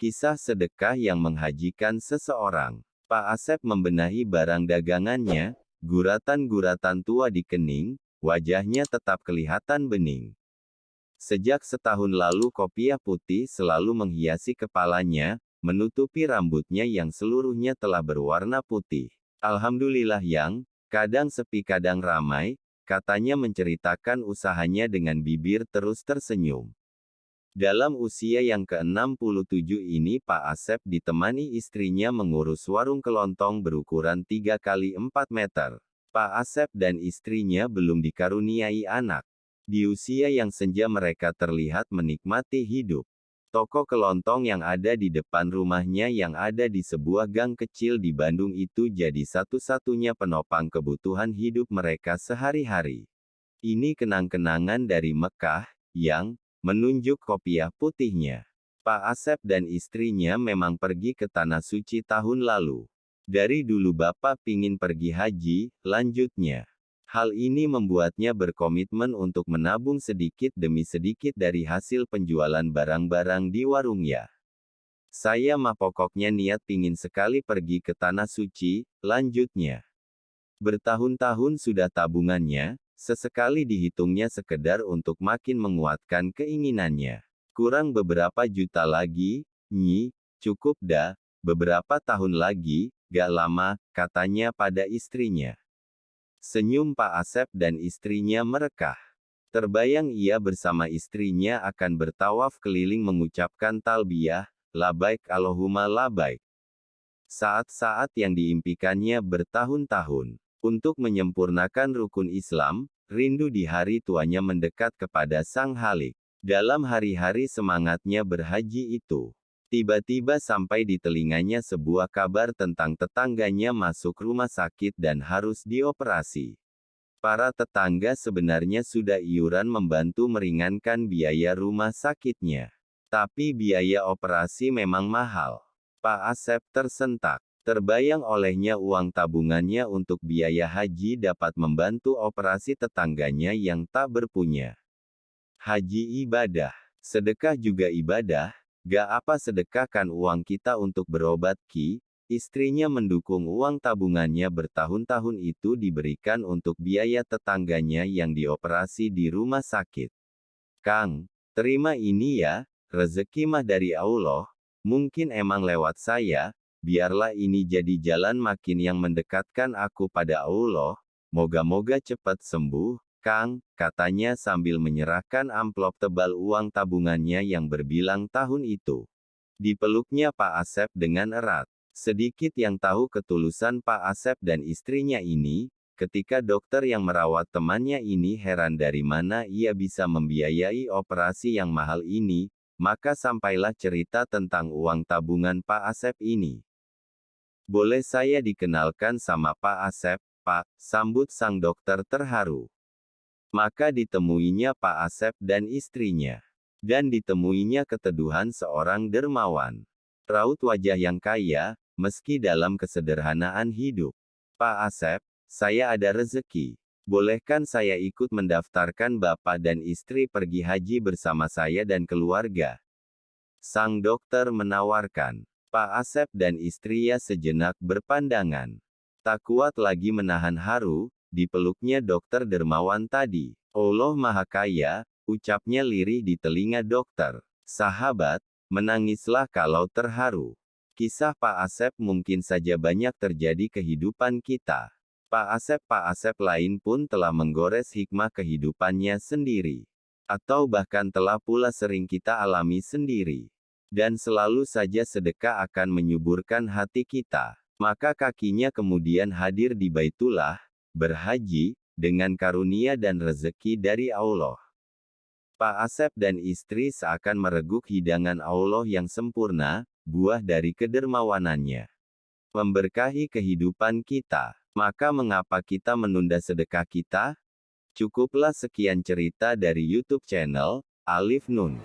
Kisah sedekah yang menghajikan seseorang. Pak Asep membenahi barang dagangannya, guratan-guratan tua di kening, wajahnya tetap kelihatan bening. Sejak setahun lalu kopiah putih selalu menghiasi kepalanya, menutupi rambutnya yang seluruhnya telah berwarna putih. Alhamdulillah yang, kadang sepi kadang ramai, katanya menceritakan usahanya dengan bibir terus tersenyum. Dalam usia yang ke-67 ini Pak Asep ditemani istrinya mengurus warung kelontong berukuran 3 kali 4 meter. Pak Asep dan istrinya belum dikaruniai anak. Di usia yang senja mereka terlihat menikmati hidup. Toko kelontong yang ada di depan rumahnya yang ada di sebuah gang kecil di Bandung itu jadi satu-satunya penopang kebutuhan hidup mereka sehari-hari. Ini kenang-kenangan dari Mekah, yang menunjuk kopiah putihnya. Pak Asep dan istrinya memang pergi ke Tanah Suci tahun lalu. Dari dulu Bapak pingin pergi haji, lanjutnya. Hal ini membuatnya berkomitmen untuk menabung sedikit demi sedikit dari hasil penjualan barang-barang di warungnya. Saya mah pokoknya niat pingin sekali pergi ke Tanah Suci, lanjutnya. Bertahun-tahun sudah tabungannya, sesekali dihitungnya sekedar untuk makin menguatkan keinginannya. Kurang beberapa juta lagi, Nyi, cukup dah, beberapa tahun lagi, gak lama, katanya pada istrinya. Senyum Pak Asep dan istrinya merekah. Terbayang ia bersama istrinya akan bertawaf keliling mengucapkan talbiyah, labaik Allahumma labaik. Saat-saat yang diimpikannya bertahun-tahun. Untuk menyempurnakan rukun Islam, rindu di hari tuanya mendekat kepada Sang Halik. Dalam hari-hari semangatnya berhaji itu, tiba-tiba sampai di telinganya sebuah kabar tentang tetangganya masuk rumah sakit dan harus dioperasi. Para tetangga sebenarnya sudah iuran membantu meringankan biaya rumah sakitnya. Tapi biaya operasi memang mahal. Pak Asep tersentak. Terbayang olehnya uang tabungannya untuk biaya haji dapat membantu operasi tetangganya yang tak berpunya. Haji ibadah. Sedekah juga ibadah. Gak apa sedekahkan uang kita untuk berobat Ki, istrinya mendukung uang tabungannya bertahun-tahun itu diberikan untuk biaya tetangganya yang dioperasi di rumah sakit. Kang, terima ini ya, rezeki mah dari Allah, mungkin emang lewat saya, biarlah ini jadi jalan makin yang mendekatkan aku pada Allah, moga-moga cepat sembuh, Kang, katanya sambil menyerahkan amplop tebal uang tabungannya yang berbilang tahun itu. Dipeluknya Pak Asep dengan erat. Sedikit yang tahu ketulusan Pak Asep dan istrinya ini, ketika dokter yang merawat temannya ini heran dari mana ia bisa membiayai operasi yang mahal ini, maka sampailah cerita tentang uang tabungan Pak Asep ini. Boleh saya dikenalkan sama Pak Asep, Pak, sambut sang dokter terharu. Maka ditemuinya Pak Asep dan istrinya. Dan ditemuinya keteduhan seorang dermawan. Raut wajah yang kaya, meski dalam kesederhanaan hidup. Pak Asep, saya ada rezeki. Bolehkan saya ikut mendaftarkan Bapak dan istri pergi haji bersama saya dan keluarga? Sang dokter menawarkan. Pak Asep dan istrinya sejenak berpandangan. Tak kuat lagi menahan haru, dipeluknya dokter dermawan tadi. Allah Maha Kaya, ucapnya lirih di telinga dokter. Sahabat, menangislah kalau terharu. Kisah Pak Asep mungkin saja banyak terjadi kehidupan kita. Pak Asep lain pun telah menggores hikmah kehidupannya sendiri. Atau bahkan telah pula sering kita alami sendiri. Dan selalu saja sedekah akan menyuburkan hati kita. Maka kakinya kemudian hadir di Baitullah, berhaji, dengan karunia dan rezeki dari Allah. Pak Asep dan istri seakan mereguk hidangan Allah yang sempurna, buah dari kedermawanannya. Memberkahi kehidupan kita. Maka mengapa kita menunda sedekah kita? Cukuplah sekian cerita dari YouTube channel Alif Nun.